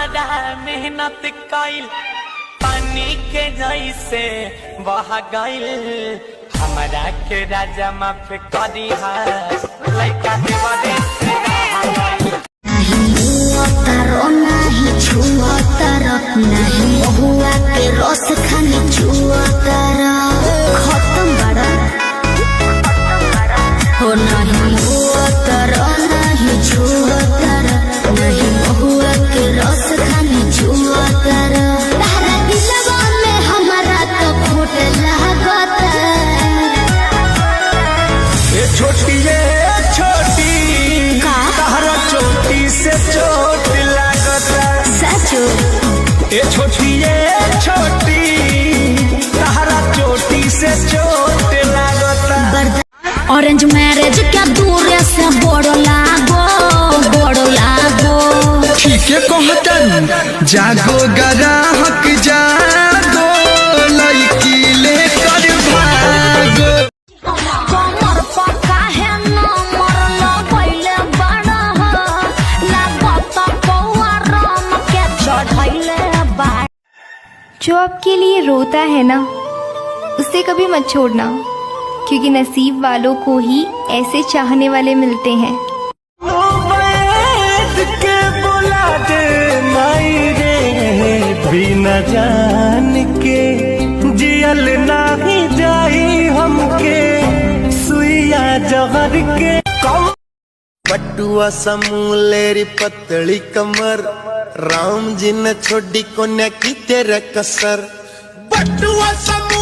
हमारा मेहनत कइल पानी के जैसे बह गइल हमारा के राजा माफ करी लइका देवरे से नहीं छुआ तारा नहीं हुआ के रस खाने छुआ तारा खत्म बड़ा हो नहीं हुआ तारा नहीं छुआ तारा नहीं हुआ के रस खाने छुआ तारा तारा दिलवा में हमारा तो फूट लागता ये छोटी तारा चोटी से चोट लागता सचो ये छोटी तारा चोटी से चोट लागता ऑरेंज मैरिज क्या दूर से बड़ो लागो ठीक है कहतन जागो ग्राहक जागो लड़की लेकर भागो कमर पका है नंबर लगैले बड़ा लागत पौआ राम के चढ़ैले बा। जो आपके लिए रोता है ना उसे कभी मत छोड़ना, क्योंकि नसीब वालों को ही ऐसे चाहने वाले मिलते हैं। के बुला दे नाई रे बिना जान के जियल नाही जाई हमके सुइया जहर के पटुआ समूलेरी पतली कमर राम जी ने छोड़ी कोन्या की तेरे कसर पटुआ समूह